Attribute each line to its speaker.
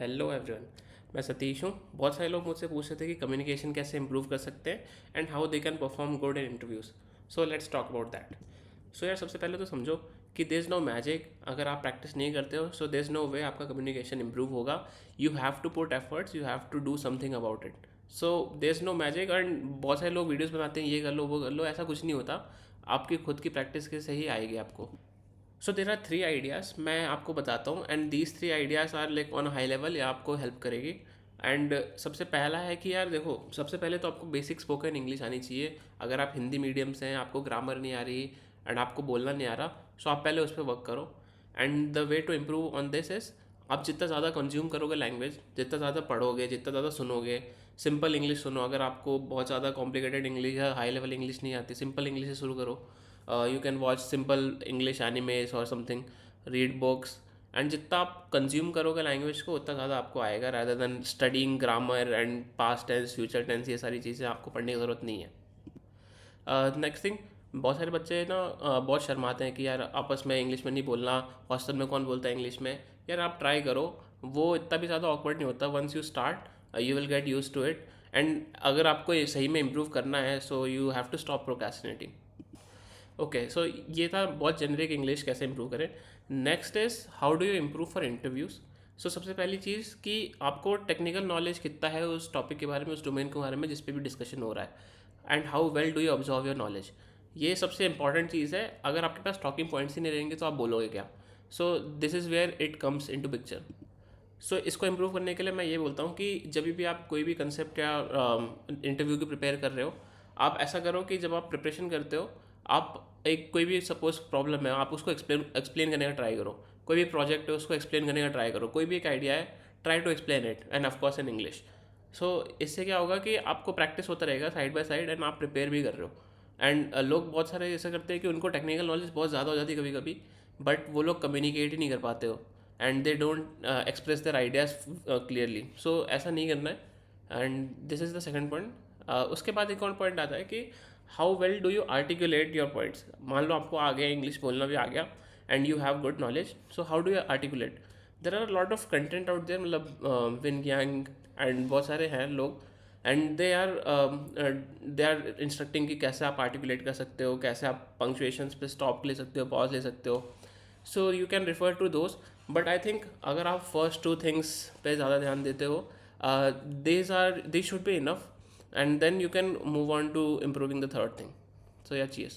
Speaker 1: Hello everyone. मैं सतीश हूँ। बहुत सारे लोग मुझसे पूछ रहे थे कि कम्युनिकेशन कैसे इंप्रूव कर सकते हैं and how they can perform good in interviews. So let's talk about that. So यार, सबसे पहले तो समझो कि देर इज़ नो मैजिक। अगर आप प्रैक्टिस नहीं करते हो सो देर इज़ नो वे आपका कम्युनिकेशन इंप्रूव होगा। You have to put efforts, you have to do something about it. So there is no magic. And बहुत सारे लोग वीडियोज़ बनाते हैं, ये कर लो वो कर लो, ऐसा कुछ नहीं होता। आपकी खुद की प्रैक्टिस के से ही आएगी आपको। So there are three ideas, मैं आपको बताता हूँ and these three ideas are like on high level, या आपको हेल्प करेगी। एंड सबसे पहला है कि यार देखो, सबसे पहले तो आपको बेसिक स्पोकन इंग्लिश आनी चाहिए। अगर आप हिंदी मीडियम से हैं, आपको ग्रामर नहीं आ रही एंड आपको बोलना नहीं आ रहा, सो आप पहले उस पर वर्क करो। And the way to improve on this is, आप जितना ज़्यादा कंज्यूम करोगे लैंग्वेज, जितना ज़्यादा पढ़ोगे, जितना ज़्यादा सुनोगे, सिंपल इंग्लिश सुनो। अगर आपको बहुत ज़्यादा कॉम्प्लिकेटेड इंग्लिश या हाई लेवल इंग्लिश नहीं आती, सिंपल इंग्लिश से शुरू करो। You can watch simple English animes और समथिंग, रीड बुक्स। एंड जितना आप कंज्यूम करोगे लैंग्वेज को, उतना ज़्यादा आपको आएगा, rather than studying grammar and past tense, future tense, ये सारी चीज़ें आपको पढ़ने की ज़रूरत नहीं है। नेक्स्ट थिंग, बहुत सारे बच्चे ना बहुत शर्माते हैं कि यार आपस में इंग्लिश में नहीं बोलना, हॉस्टल में कौन बोलता है इंग्लिश में। यार आप ट्राई करो, वो इतना भी ज़्यादा ऑकवर्ड नहीं होता। Once you start you will get used to it. And अगर आपको ये सही में इम्प्रूव करना है, so you have to stop procrastinating. Okay, so ये था बहुत जेनरिक इंग्लिश कैसे इंप्रूव करें। Next is how do you improve for interviews. So सबसे पहली चीज़ कि आपको टेक्निकल नॉलेज कितना है उस टॉपिक के बारे में, उस डोमेन के बारे में जिस पे भी डिस्कशन हो रहा है। And how well do you observe your knowledge, ये सबसे इंपॉर्टेंट चीज़ है। अगर आपके पास टॉकिंग पॉइंट्स ही नहीं रहेंगे तो आप बोलोगे क्या। So this is where it comes into picture. So इसको इम्प्रूव करने के लिए मैं ये बोलता हूँ कि जब भी आप कोई भी कंसेप्ट या इंटरव्यू की प्रिपेयर कर रहे हो, आप ऐसा करो कि जब आप प्रिपरेशन करते हो, आप एक कोई भी सपोज प्रॉब्लम है, आप उसको एक्सप्लेन करने का ट्राई करो। कोई भी प्रोजेक्ट है, उसको एक्सप्लेन करने का ट्राई करो। कोई भी एक आइडिया है, try to explain it and of course in English. So इससे क्या होगा कि आपको प्रैक्टिस होता रहेगा साइड बाय साइड, एंड आप प्रिपेयर भी कर रहे हो। एंड लोग बहुत सारे ऐसा करते हैं कि उनको टेक्निकल नॉलेज बहुत ज़्यादा हो जाती है कभी कभी, बट वो लोग कम्युनिकेट ही नहीं कर पाते हो and they don't express their ideas clearly. So ऐसा नहीं करना है। And this is the second point. उसके बाद एक और पॉइंट आता है कि how well do you articulate your points. मान लो आपको आ गया, इंग्लिश बोलना भी आ गया and you have good knowledge, so how do you articulate. There are lot of content out there, मतलब विन यांग एंड बहुत सारे हैं लोग, एंड दे आर इंस्ट्रक्टिंग कि कैसे आप आर्टिकुलेट कर सकते हो, कैसे आप पंक्चुएशंस पे स्टॉप ले सकते हो, पॉज ले सकते हो। So you can refer to those. But I think अगर आप फर्स्ट टू थिंग्स पे ज़्यादा ध्यान देते हो, these should be enough, and then you can move on to improving the third thing. So या चीज़